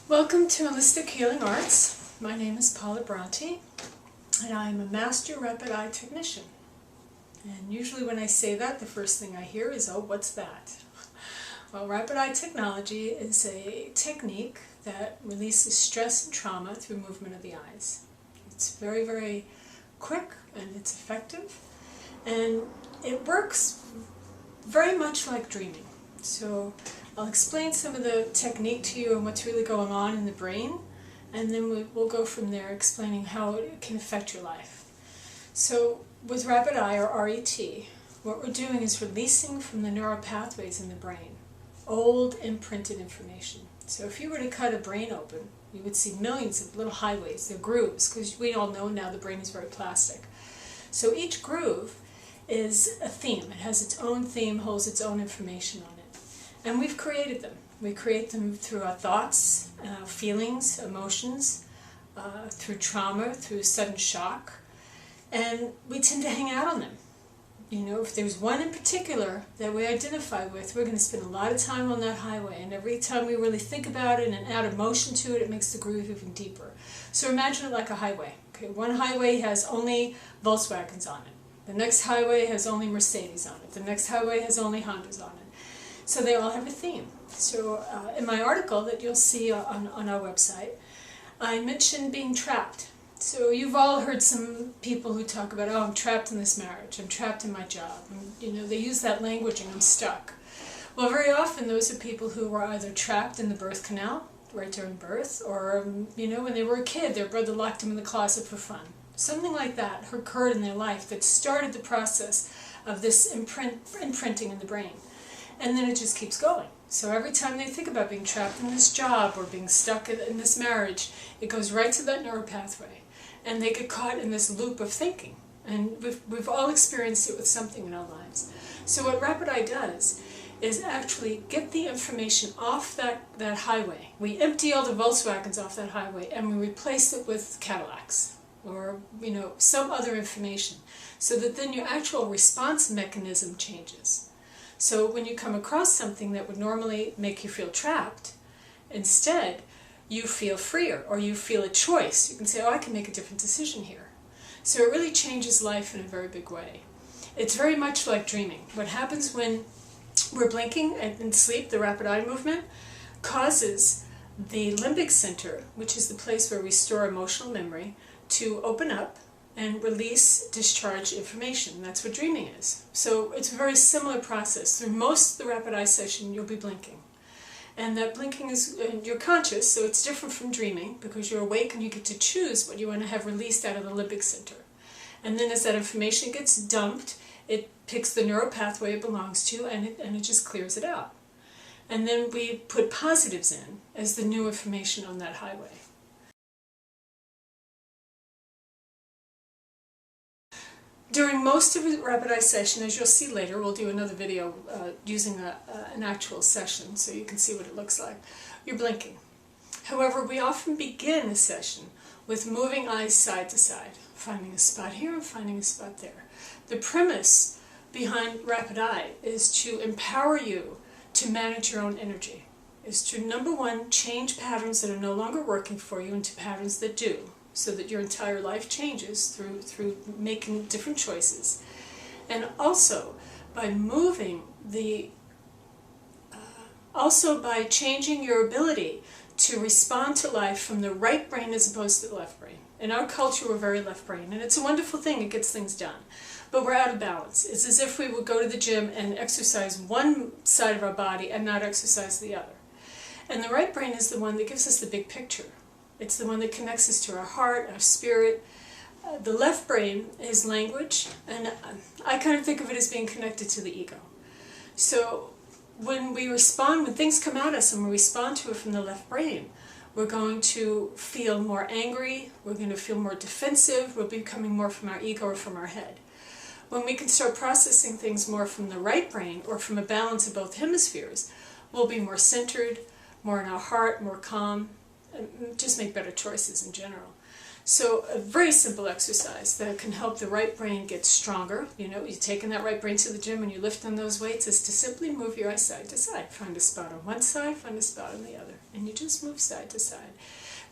Welcome to Holistic Healing Arts. My name is Paula Bronte, and I am a Master Rapid Eye Technician. And usually when I say that, the first thing I hear is, oh, what's that? Well, Rapid Eye Technology is a technique that releases stress and trauma through movement of the eyes. It's very, very quick and it's effective, and it works very much like dreaming. So I'll explain some of the technique to you and what's really going on in the brain, and then we'll go from there explaining how it can affect your life. So with Rapid Eye, or RET, what we're doing is releasing from the neural pathways in the brain old imprinted information. So if you were to cut a brain open, you would see millions of little highways, they're grooves, because we all know now the brain is very plastic. So each groove is a theme. It has its own theme, holds its own information on it. And we've created them. We create them through our thoughts, feelings, emotions, through trauma, through sudden shock, and we tend to hang out on them. You know, if there's one in particular that we identify with, we're going to spend a lot of time on that highway, and every time we really think about it and add emotion to it, it makes the groove even deeper. So imagine it like a highway. Okay, one highway has only Volkswagens on it. The next highway has only Mercedes on it. The next highway has only Hondas on it. So they all have a theme. So in my article that you'll see on our website, I mentioned being trapped. So you've all heard some people who talk about, oh, I'm trapped in this marriage, I'm trapped in my job. And, you know, they use that languaging, I'm stuck. Well, very often those are people who were either trapped in the birth canal, right during birth, or, you know, when they were a kid, their brother locked them in the closet for fun. Something like that occurred in their life that started the process of this imprinting in the brain. And then it just keeps going. So every time they think about being trapped in this job or being stuck in this marriage, it goes right to that neural pathway. And they get caught in this loop of thinking. And we've all experienced it with something in our lives. So what Rapid Eye does is actually get the information off that highway. We empty all the Volkswagens off that highway and we replace it with Cadillacs or, you know, some other information, so that then your actual response mechanism changes. So when you come across something that would normally make you feel trapped, instead you feel freer, or you feel a choice. You can say, oh, I can make a different decision here. So it really changes life in a very big way. It's very much like dreaming. What happens when we're blinking in sleep, the rapid eye movement, causes the limbic center, which is the place where we store emotional memory, to open up and release, discharge information. That's what dreaming is. So it's a very similar process. Through most of the rapid eye session, you'll be blinking. And that blinking is, you're conscious, so it's different from dreaming, because you're awake and you get to choose what you want to have released out of the limbic center. And then as that information gets dumped, it picks the neural pathway it belongs to, and it just clears it out. And then we put positives in as the new information on that highway. During most of the Rapid Eye session, as you'll see later, we'll do another video using an actual session so you can see what it looks like. You're blinking. However, we often begin a session with moving eyes side to side, finding a spot here and finding a spot there. The premise behind Rapid Eye is to empower you to manage your own energy, is to, number one, change patterns that are no longer working for you into patterns that do, so that your entire life changes through making different choices. And also by moving also by changing your ability to respond to life from the right brain as opposed to the left brain. In our culture, we're very left brain, and it's a wonderful thing, it gets things done. But we're out of balance. It's as if we would go to the gym and exercise one side of our body and not exercise the other. And the right brain is the one that gives us the big picture. It's the one that connects us to our heart, our spirit. The left brain is language, and I kind of think of it as being connected to the ego. So when we respond, when things come at us and we respond to it from the left brain, we're going to feel more angry, we're going to feel more defensive, we're becoming more from our ego or from our head. When we can start processing things more from the right brain, or from a balance of both hemispheres, we'll be more centered, more in our heart, more calm, and just make better choices in general. So a very simple exercise that can help the right brain get stronger, you're taking that right brain to the gym and you're lifting those weights, is to simply move your eyes side to side. Find a spot on one side, find a spot on the other, and you just move side to side.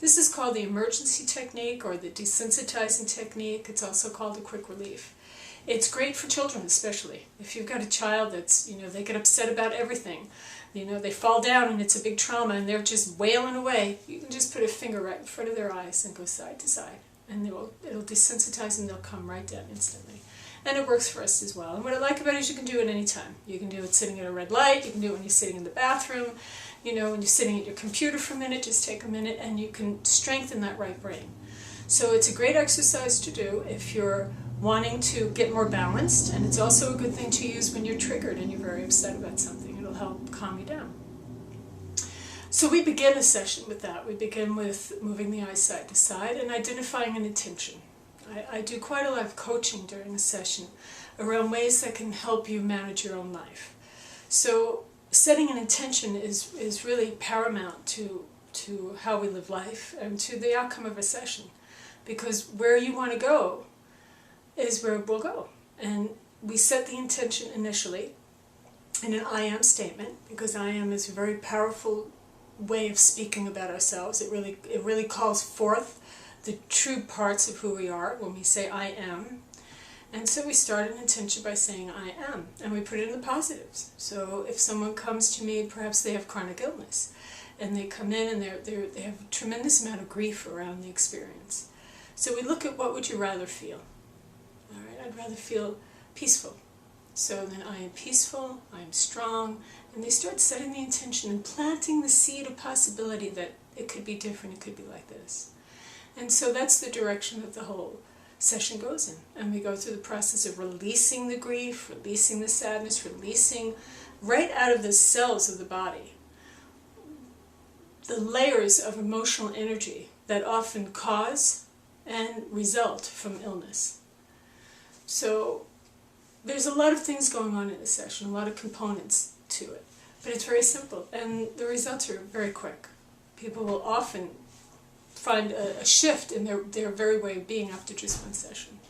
This is called the emergency technique or the desensitizing technique. It's also called a quick relief. It's great for children especially. If you've got a child that's, they get upset about everything, they fall down and it's a big trauma and they're just wailing away, you can just put a finger right in front of their eyes and go side to side. And it'll desensitize them, they'll come right down instantly. And it works for us as well. And what I like about it is you can do it anytime. You can do it sitting at a red light, you can do it when you're sitting in the bathroom, when you're sitting at your computer for a minute, just take a minute and you can strengthen that right brain. So it's a great exercise to do if you're wanting to get more balanced, and it's also a good thing to use when you're triggered and you're very upset about something. It'll help calm you down. So we begin a session with that. We begin with moving the eyes side to side and identifying an intention. I do quite a lot of coaching during a session around ways that can help you manage your own life. So setting an intention is really paramount to how we live life and to the outcome of a session, because where you want to go is where we'll go. And we set the intention initially in an I am statement, because I am is a very powerful way of speaking about ourselves. It really calls forth the true parts of who we are when we say I am. And so we start an intention by saying I am, and we put it in the positives. So if someone comes to me, perhaps they have chronic illness, and they come in and they have a tremendous amount of grief around the experience. So we look at, what would you rather feel? All right, I'd rather feel peaceful. So then I am peaceful, I am strong, and they start setting the intention and planting the seed of possibility that it could be different, it could be like this. And so that's the direction that the whole session goes in. And we go through the process of releasing the grief, releasing the sadness, releasing right out of the cells of the body the layers of emotional energy that often cause and result from illness. So there's a lot of things going on in the session, a lot of components to it, but it's very simple and the results are very quick. People will often find a shift in their very way of being after just one session.